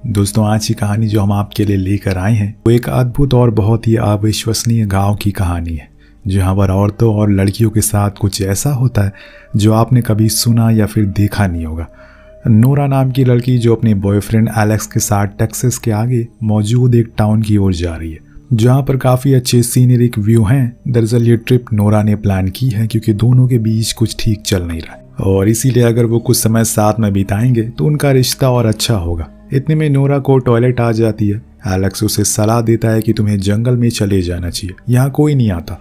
दोस्तों, आज की कहानी जो हम आपके लिए लेकर आए हैं वो एक अद्भुत और बहुत ही अविश्वसनीय गांव की कहानी है, जहां पर औरतों और लड़कियों के साथ कुछ ऐसा होता है जो आपने कभी सुना या फिर देखा नहीं होगा। नोरा नाम की लड़की जो अपने बॉयफ्रेंड एलेक्स के साथ टेक्सास के आगे मौजूद एक टाउन की ओर जा रही है, जहां पर काफ़ी अच्छे सीनरिक व्यू हैं। दरअसल ये ट्रिप नोरा ने प्लान की है क्योंकि दोनों के बीच कुछ ठीक चल नहीं रहा है और इसीलिए अगर वो कुछ समय साथ में बिताएंगे तो उनका रिश्ता और अच्छा होगा। इतने में नोरा को टॉयलेट आ जाती है। एलेक्स उसे सलाह देता है कि तुम्हें जंगल में चले जाना चाहिए, यहाँ कोई नहीं आता।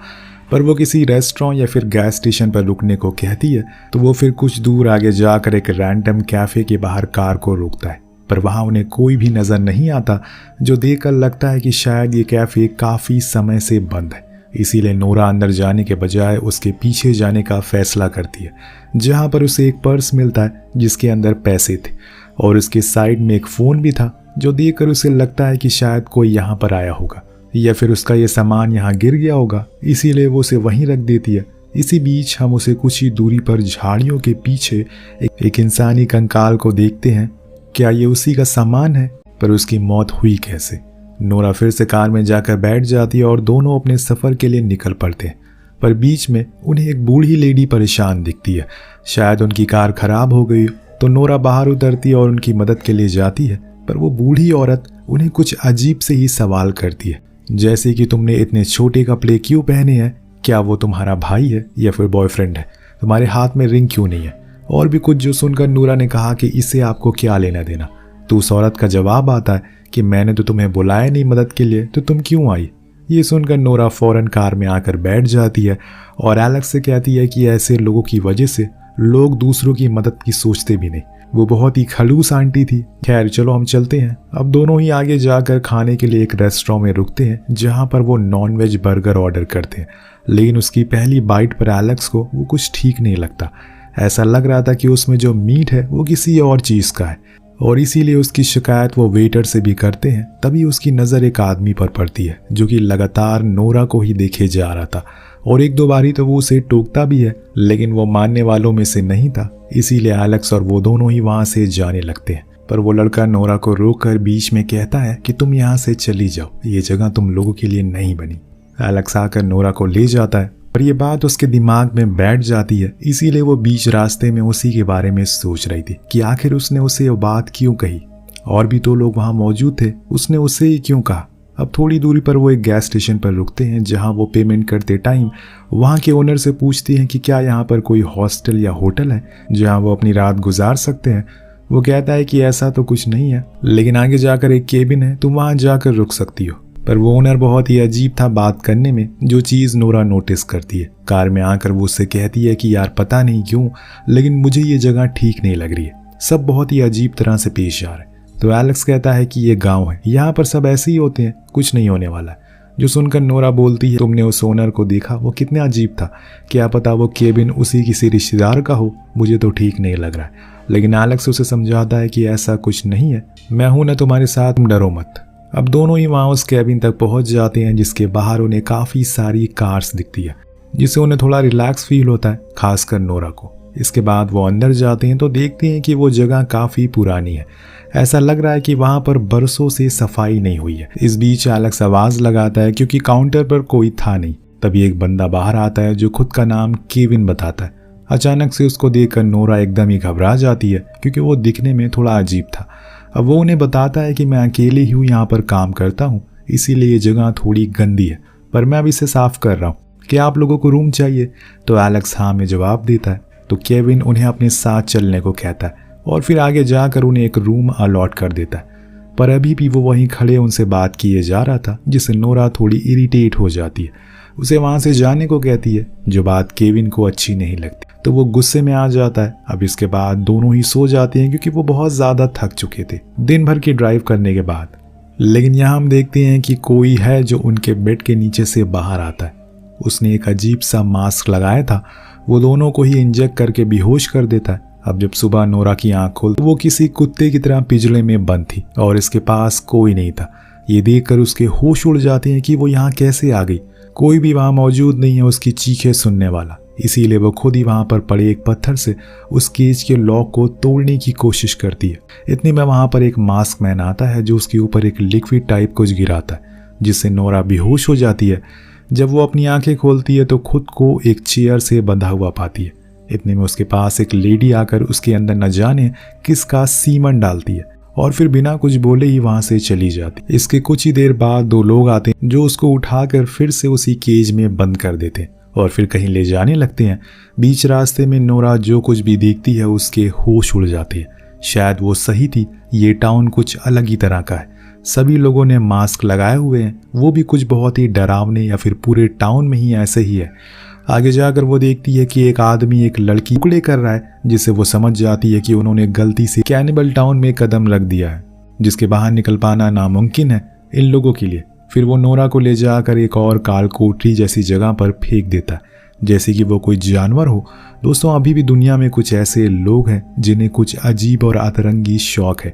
पर वो किसी रेस्टोरेंट या फिर गैस स्टेशन पर रुकने को कहती है, तो वो फिर कुछ दूर आगे जाकर एक रैंडम कैफ़े के बाहर कार को रोकता है। पर वहाँ उन्हें कोई भी नज़र नहीं आता, जो देखकर लगता है कि शायद ये कैफ़े काफ़ी समय से बंद है। इसीलिए नोरा अंदर जाने के बजाय उसके पीछे जाने का फैसला करती है, जहाँ पर उसे एक पर्स मिलता है जिसके अंदर पैसे थे और उसके साइड में एक फ़ोन भी था, जो देखकर उसे लगता है कि शायद कोई यहाँ पर आया होगा या फिर उसका ये सामान यहाँ गिर गया होगा, इसीलिए वो उसे वहीं रख देती है। इसी बीच हम उसे कुछ ही दूरी पर झाड़ियों के पीछे एक इंसानी कंकाल को देखते हैं। क्या ये उसी का सामान है? पर उसकी मौत हुई कैसे? नोरा फिर से कार में जाकर बैठ जाती है और दोनों अपने सफ़र के लिए निकल पड़ते हैं। पर बीच में उन्हें एक बूढ़ी लेडी परेशान दिखती है, शायद उनकी कार खराब हो गई। तो नोरा बाहर उतरती है और उनकी मदद के लिए जाती है। पर वो बूढ़ी औरत उन्हें कुछ अजीब से ही सवाल करती है, जैसे कि तुमने इतने छोटे कपड़े क्यों पहने हैं? क्या वो तुम्हारा भाई है या फिर बॉयफ्रेंड है? तुम्हारे हाथ में रिंग क्यों नहीं है? और भी कुछ, जो सुनकर नोरा ने कहा कि इससे आपको क्या लेना देना। तो उस औरत का जवाब आता है कि मैंने तो तुम्हें बुलाया नहीं मदद के लिए, तो तुम क्यों आई? ये सुनकर नोरा फौरन कार में आकर बैठ जाती है और एलेक्स से कहती है कि ऐसे लोगों की वजह से लोग दूसरों की मदद की सोचते भी नहीं। वो बहुत ही खड़ूस आंटी थी। खैर चलो हम चलते हैं। अब दोनों ही आगे जाकर खाने के लिए एक रेस्टोरेंट में रुकते हैं, जहां पर वो नॉनवेज बर्गर ऑर्डर करते हैं। लेकिन उसकी पहली बाइट पर एलेक्स को वो कुछ ठीक नहीं लगता। ऐसा लग रहा था कि उसमें जो मीट है वो किसी और चीज़ का है और इसीलिए उसकी शिकायत वो वेटर से भी करते हैं। तभी उसकी नज़र एक आदमी पर पड़ती है, जो कि लगातार नोरा को ही देखे जा रहा था और एक दो बारी तो वो उसे टोकता भी है, लेकिन वो मानने वालों में से नहीं था। इसीलिए एलेक्स और वो दोनों ही वहाँ से जाने लगते हैं। पर वो लड़का नोरा को रोककर बीच में कहता है कि तुम यहाँ से चली जाओ, ये जगह तुम लोगों के लिए नहीं बनी। एलेक्स आकर नोरा को ले जाता है, पर यह बात उसके दिमाग में बैठ जाती है। इसीलिए वो बीच रास्ते में उसी के बारे में सोच रही थी कि आखिर उसने उसे ये बात क्यों कही। और भी तो लोग वहाँ मौजूद थे, उसने उसे ही क्यों कहा। अब थोड़ी दूरी पर वो एक गैस स्टेशन पर रुकते हैं, जहां वो पेमेंट करते टाइम वहां के ओनर से पूछती हैं कि क्या यहाँ पर कोई हॉस्टल या होटल है जहां वो अपनी रात गुजार सकते हैं। वो कहता है कि ऐसा तो कुछ नहीं है, लेकिन आगे जाकर एक केबिन है, तुम वहां जाकर रुक सकती हो। पर वो ओनर बहुत ही अजीब था बात करने में, जो चीज़ नोरा नोटिस करती है। कार में आकर वो उससे कहती है कि यार पता नहीं क्यों, लेकिन मुझे ये जगह ठीक नहीं लग रही है, सब बहुत ही अजीब तरह से पेश आ रहा है। तो एलेक्स कहता है कि ये गांव है, यहाँ पर सब ऐसे ही होते हैं, कुछ नहीं होने वाला। जो सुनकर नोरा बोलती है, तुमने उस ओनर को देखा, वो कितना अजीब था, क्या पता वो केबिन उसी किसी रिश्तेदार का हो, मुझे तो ठीक नहीं लग रहा है। लेकिन एलेक्स उसे समझाता है कि ऐसा कुछ नहीं है, मैं हूं ना तुम्हारे साथ, तुम डरो मत। अब दोनों ही वहाँ उस केबिन तक पहुँच जाते हैं, जिसके बाहर उन्हें काफ़ी सारी कार्स दिखती है, जिससे उन्हें थोड़ा रिलैक्स फील होता है, खासकर नोरा को। इसके बाद वो अंदर जाते हैं तो देखते हैं कि वो जगह काफ़ी पुरानी है। ऐसा लग रहा है कि वहाँ पर बरसों से सफाई नहीं हुई है। इस बीच एलेक्स आवाज़ लगाता है क्योंकि काउंटर पर कोई था नहीं। तभी एक बंदा बाहर आता है जो खुद का नाम केविन बताता है। अचानक से उसको देखकर नोरा एकदम ही घबरा जाती है, क्योंकि वो दिखने में थोड़ा अजीब था। अब वो उन्हें बताता है कि मैं अकेले ही हूँ यहाँ पर काम करता हूँ, इसीलिए ये जगह थोड़ी गंदी है, पर मैं अब इसे साफ कर रहा हूँ। क्या आप लोगों को रूम चाहिए? तो एलेक्स हाँ में जवाब देता है। तो केविन उन्हें अपने साथ चलने को कहता है और फिर आगे जाकर उन्हें एक रूम अलॉट कर देता है। पर अभी भी वो वहीं खड़े उनसे बात किए जा रहा था, जिससे नोरा थोड़ी इरिटेट हो जाती है। उसे वहां से जाने को कहती है, जो बात केविन को अच्छी नहीं लगती, तो वो गुस्से में आ जाता है। अब इसके बाद दोनों ही सो जाते हैं, क्योंकि वो बहुत ज़्यादा थक चुके थे दिन भर की ड्राइव करने के बाद। लेकिन यहाँ हम देखते हैं कि कोई है जो उनके बेड के नीचे से बाहर आता है। उसने एक अजीब सा मास्क लगाया था, वो दोनों को ही इंजेक्ट करके बेहोश कर देता है। अब जब सुबह नोरा की आंख खुलती, वो किसी कुत्ते की तरह पिंजरे में बंद थी और इसके पास कोई नहीं था। ये देखकर उसके होश उड़ जाते हैं कि वो यहाँ कैसे आ गई। कोई भी वहाँ मौजूद नहीं है उसकी चीखें सुनने वाला। इसीलिए वो खुद ही वहां पर पड़े एक पत्थर से उस केज के लॉक को तोड़ने की कोशिश करती है। इतने में वहां पर एक मास्क मैन आता है जो उसके ऊपर एक लिक्विड टाइप कुछ गिराता है, जिससे नोरा बेहोश हो जाती है। जब वो अपनी आंखें खोलती है तो खुद को एक चेयर से बंधा हुआ पाती है। इतने में उसके पास एक लेडी आकर उसके अंदर न जाने किसका सीमन डालती है और फिर बिना कुछ बोले ही वहां से चली जाती। इसके कुछ ही देर बाद 2 लोग आते हैं जो उसको उठाकर फिर से उसी केज में बंद कर देते हैं और फिर कहीं ले जाने लगते हैं। बीच रास्ते में नोरा जो कुछ भी देखती है उसके होश उड़ जाते हैं। शायद वो सही थी, ये टाउन कुछ अलग ही तरह का है। सभी लोगों ने मास्क लगाए हुए हैं, वो भी कुछ बहुत ही डरावने, या फिर पूरे टाउन में ही ऐसे ही है। आगे जाकर वो देखती है कि एक आदमी एक लड़की टुकड़े कर रहा है, जिससे वो समझ जाती है कि उन्होंने गलती से कैनिबल टाउन में कदम रख दिया है, जिसके बाहर निकल पाना नामुमकिन है इन लोगों के लिए। फिर वो नोरा को ले जाकर एक और काल कोठरी जैसी जगह पर फेंक देता है, जैसे कि वो कोई जानवर हो। दोस्तों, अभी भी दुनिया में कुछ ऐसे लोग हैं जिन्हें कुछ अजीब और अतरंगी शौक है,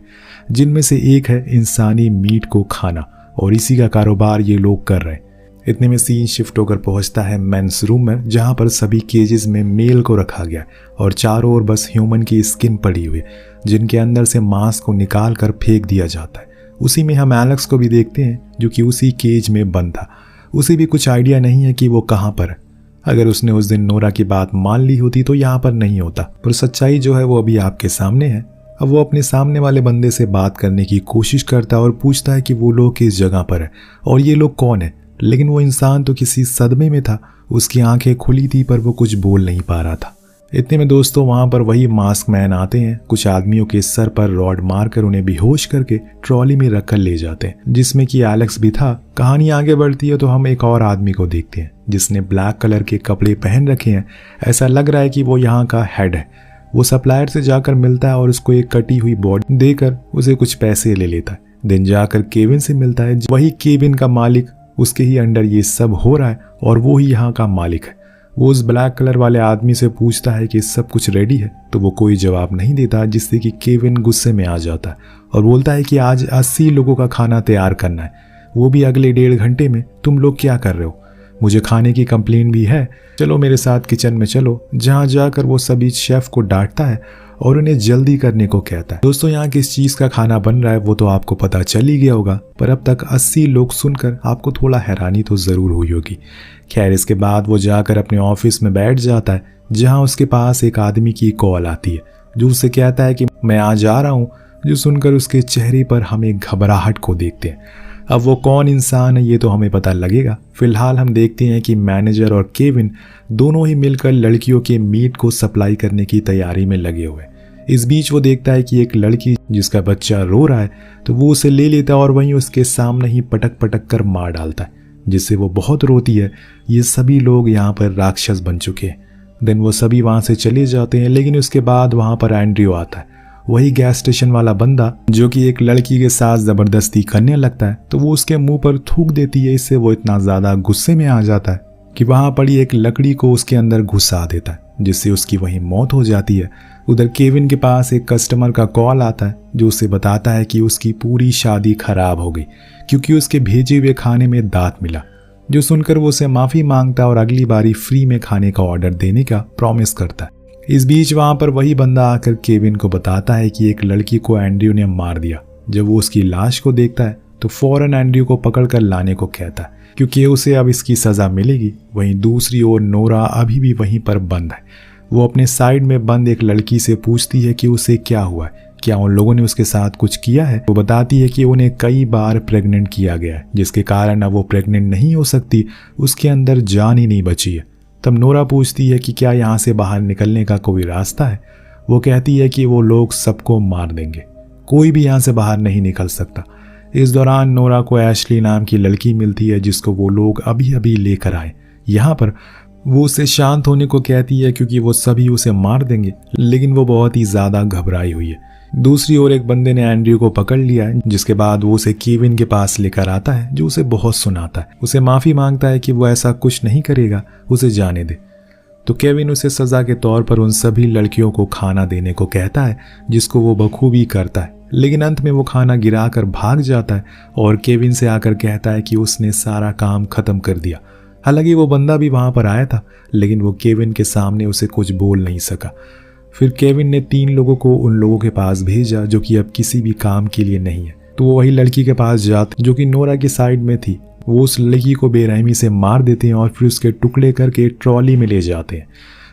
जिनमें से एक है इंसानी मीट को खाना, और इसी का कारोबार ये लोग कर रहे हैं। इतने में सीन शिफ्ट होकर पहुंचता है मेंस रूम में, जहां पर सभी केजेस में मेल को रखा गया और चारों ओर बस ह्यूमन की स्किन पड़ी हुई, जिनके अंदर से मांस को निकाल कर फेंक दिया जाता है। उसी में हम एलेक्स को भी देखते हैं जो कि उसी केज में बंद था। उसे भी कुछ आइडिया नहीं है कि वो कहाँ पर है। अगर उसने उस दिन नोरा की बात मान ली होती तो यहाँ पर नहीं होता, पर सच्चाई जो है वो अभी आपके सामने है। अब वो अपने सामने वाले बंदे से बात करने की कोशिश करता है और पूछता है कि वो लोग किस जगह पर है और ये लोग कौन है। लेकिन वो इंसान तो किसी सदमे में था, उसकी आंखें खुली थी पर वो कुछ बोल नहीं पा रहा था। इतने में दोस्तों वहां पर वही मास्क मैन आते हैं। कुछ आदमियों के सर पर रॉड मारकर उन्हें बेहोश करके ट्रॉली में रखकर ले जाते हैं, जिसमें कि एलेक्स भी था। कहानी आगे बढ़ती है तो हम एक और आदमी को देखते हैं जिसने ब्लैक कलर के कपड़े पहन रखे हैं। ऐसा लग रहा है कि वो यहाँ का हेड है। वो सप्लायर से जाकर मिलता है और उसको एक कटी हुई बॉडी देकर उसे कुछ पैसे ले लेता है। दिन जाकर केविन से मिलता है। वही केविन का मालिक, उसके ही अंडर ये सब हो रहा है और वो ही यहाँ का मालिक है। वो उस ब्लैक कलर वाले आदमी से पूछता है कि सब कुछ रेडी है, तो वो कोई जवाब नहीं देता, जिससे कि केविन गुस्से में आ जाता है और बोलता है कि आज 80 लोगों का खाना तैयार करना है, वो भी अगले 1.5 घंटे में। तुम लोग क्या कर रहे हो? मुझे खाने की कंप्लेन भी है, चलो मेरे साथ किचन में चलो। जहाँ जाकर वो सभी शेफ को डांटता है और उन्हें जल्दी करने को कहता है। दोस्तों, यहाँ किस चीज़ का खाना बन रहा है वो तो आपको पता चल ही गया होगा, पर अब तक 80 लोग सुनकर आपको थोड़ा हैरानी तो ज़रूर हुई होगी। खैर, इसके बाद वो जाकर अपने ऑफिस में बैठ जाता है, जहाँ उसके पास एक आदमी की कॉल आती है जो उससे कहता है कि मैं आज आ रहा हूँ। जो सुनकर उसके चेहरे पर हम एक घबराहट को देखते हैं। अब वो कौन इंसान है ये तो हमें पता लगेगा। फिलहाल हम देखते हैं कि मैनेजर और केविन दोनों ही मिलकर लड़कियों के मीट को सप्लाई करने की तैयारी में लगे हुए। इस बीच वो देखता है कि एक लड़की जिसका बच्चा रो रहा है, तो वो उसे ले लेता है और वहीं उसके सामने ही पटक पटक कर मार डालता है, जिससे वो बहुत रोती है। ये सभी लोग यहाँ पर राक्षस बन चुके हैं। देन वो सभी वहाँ से चले जाते हैं, लेकिन उसके बाद वहाँ पर एंड्रयू आता है, वही गैस स्टेशन वाला बंदा जो कि एक लड़की के साथ जबरदस्ती करने लगता है। तो वो उसके मुंह पर थूक देती है। इससे वो इतना ज्यादा गुस्से में आ जाता है कि वहां पड़ी एक लकड़ी को उसके अंदर घुसा देता है, जिससे उसकी वहीं मौत हो जाती है। उधर केविन के पास एक कस्टमर का कॉल आता है जो उसे बताता है कि उसकी पूरी शादी खराब हो गई क्योंकि उसके भेजे हुए खाने में दांत मिला। जो सुनकर वो उसे माफी मांगता है और अगली बारी फ्री में खाने का ऑर्डर देने का प्रॉमिस करता है। इस बीच वहां पर वही बंदा आकर केविन को बताता है कि एक लड़की को एंड्रयू ने मार दिया। जब वो उसकी लाश को देखता है तो फौरन एंड्रयू को पकड़कर लाने को कहता है क्योंकि उसे अब इसकी सजा मिलेगी। वहीं दूसरी ओर नोरा अभी भी वहीं पर बंद है। वो अपने साइड में बंद एक लड़की से पूछती है कि उसे क्या हुआ है, क्या उन लोगों ने उसके साथ कुछ किया है। वो बताती है कि उन्हें कई बार प्रेग्नेंट किया गया है, जिसके कारण अब वो प्रेग्नेंट नहीं हो सकती, उसके अंदर जान ही नहीं बची है। तब नोरा पूछती है कि क्या यहाँ से बाहर निकलने का कोई रास्ता है। वो कहती है कि वो लोग सबको मार देंगे, कोई भी यहाँ से बाहर नहीं निकल सकता। इस दौरान नोरा को एशली नाम की लड़की मिलती है जिसको वो लोग अभी अभी लेकर आए। यहाँ पर वो उसे शांत होने को कहती है क्योंकि वो सभी उसे मार देंगे, लेकिन वो बहुत ही ज्यादा घबराई हुई है। दूसरी ओर एक बंदे ने एंड्रयू को पकड़ लिया है, जिसके बाद वो उसे केविन के पास लेकर आता है जो उसे बहुत सुनाता है। उसे माफी मांगता है कि वो ऐसा कुछ नहीं करेगा, उसे जाने दे। तो केविन उसे सजा के तौर पर उन सभी लड़कियों को खाना देने को कहता है, जिसको वो बखूबी करता है। लेकिन अंत में वो खाना गिराकर भाग जाता है और केविन से आकर कहता है कि उसने सारा काम खत्म कर दिया। हालांकि वो बंदा भी वहाँ पर आया था, लेकिन वो केविन के सामने उसे कुछ बोल नहीं सका। फिर केविन ने 3 लोगों को उन लोगों के पास भेजा जो कि अब किसी भी काम के लिए नहीं है। तो वो वही लड़की के पास जाते जो कि नोरा की साइड में थी। वो उस लड़की को बेरहमी से मार देते हैं और फिर उसके टुकड़े करके ट्रॉली में ले जाते हैं।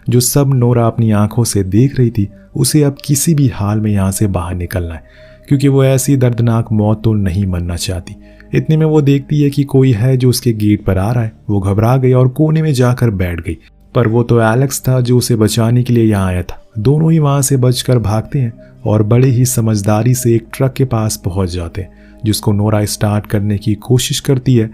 जो सब नोरा अपनी आंखों से देख रही थी, उसे अब किसी भी हाल में यहाँ से बाहर निकलना है, क्योंकि वो ऐसी दर्दनाक मौत तो नहीं मरना चाहती। इतने में वो देखती है कि कोई है जो उसके गेट पर आ रहा है। वो घबरा गई और कोने में जाकर बैठ गई, पर वो तो एलेक्स था जो उसे बचाने के लिए यहाँ आया था। दोनों ही वहाँ से बचकर भागते हैं और बड़े ही समझदारी से एक ट्रक के पास पहुँच जाते हैं, जिसको नोरा स्टार्ट करने की कोशिश करती है,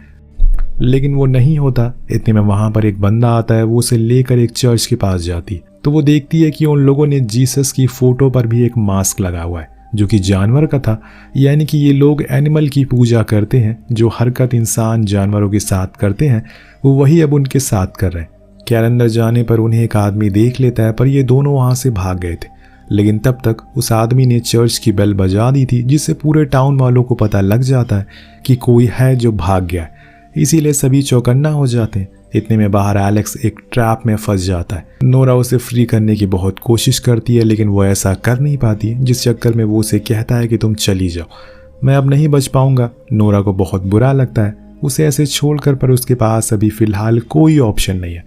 लेकिन वो नहीं होता। इतने में वहाँ पर एक बंदा आता है। वो उसे लेकर एक चर्च के पास जाती है, तो वो देखती है कि उन लोगों ने जीसस की फोटो पर भी एक मास्क लगा हुआ है जो कि जानवर का था। यानी कि ये लोग एनिमल की पूजा करते हैं। जो हरकत इंसान जानवरों के साथ करते हैं, वो वही अब उनके साथ कर रहे हैं। अंदर जाने पर उन्हें एक आदमी देख लेता है, पर ये दोनों वहाँ से भाग गए थे। लेकिन तब तक उस आदमी ने चर्च की बेल बजा दी थी, जिससे पूरे टाउन वालों को पता लग जाता है कि कोई है जो भाग गया है। इसीलिए सभी चौकन्ना हो जाते हैं। इतने में बाहर एलेक्स एक ट्रैप में फंस जाता है। नोरा उसे फ्री करने की बहुत कोशिश करती है, लेकिन वो ऐसा कर नहीं पाती, जिस चक्कर में वो उसे कहता है कि तुम चली जाओ, मैं अब नहीं बच पाऊंगा। नोरा को बहुत बुरा लगता है उसे ऐसे छोड़कर, पर उसके पास अभी फिलहाल कोई ऑप्शन नहीं है।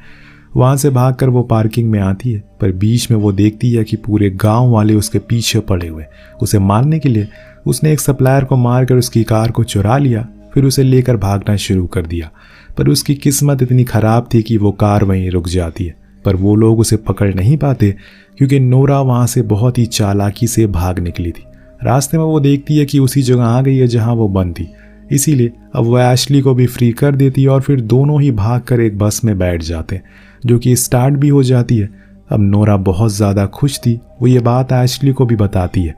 वहाँ से भागकर वो पार्किंग में आती है, पर बीच में वो देखती है कि पूरे गांव वाले उसके पीछे पड़े हुए उसे मारने के लिए। उसने एक सप्लायर को मारकर उसकी कार को चुरा लिया, फिर उसे लेकर भागना शुरू कर दिया। पर उसकी किस्मत इतनी खराब थी कि वो कार वहीं रुक जाती है, पर वो लोग उसे पकड़ नहीं पाते क्योंकि नोरा वहाँ से बहुत ही चालाकी से भाग निकली थी। रास्ते में वो देखती है कि उसी जगह आ गई है जहाँ वो बंद थी, इसीलिए अब वो एशली को भी फ्री कर देती है और फिर दोनों ही भागकर एक बस में बैठ जाते हैं, जो कि स्टार्ट भी हो जाती है। अब नोरा बहुत ज़्यादा खुश थी। वो ये बात एशली को भी बताती है,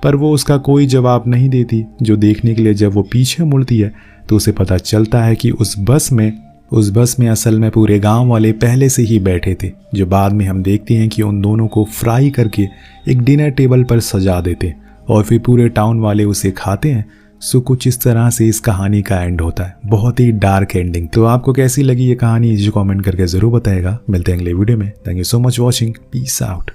पर वो उसका कोई जवाब नहीं देती। जो देखने के लिए जब वो पीछे मुड़ती है तो उसे पता चलता है कि उस बस में असल में पूरे गांव वाले पहले से ही बैठे थे, जो बाद में हम देखते हैं कि उन दोनों को फ्राई करके एक डिनर टेबल पर सजा देते और फिर पूरे टाउन वाले उसे खाते हैं। सो कुछ इस तरह से इस कहानी का एंड होता है। बहुत ही डार्क एंडिंग। तो आपको कैसी लगी ये कहानी, जो कमेंट करके ज़रूर बताएगा। मिलते हैं अगले वीडियो में। Thank you so much watching. Peace out.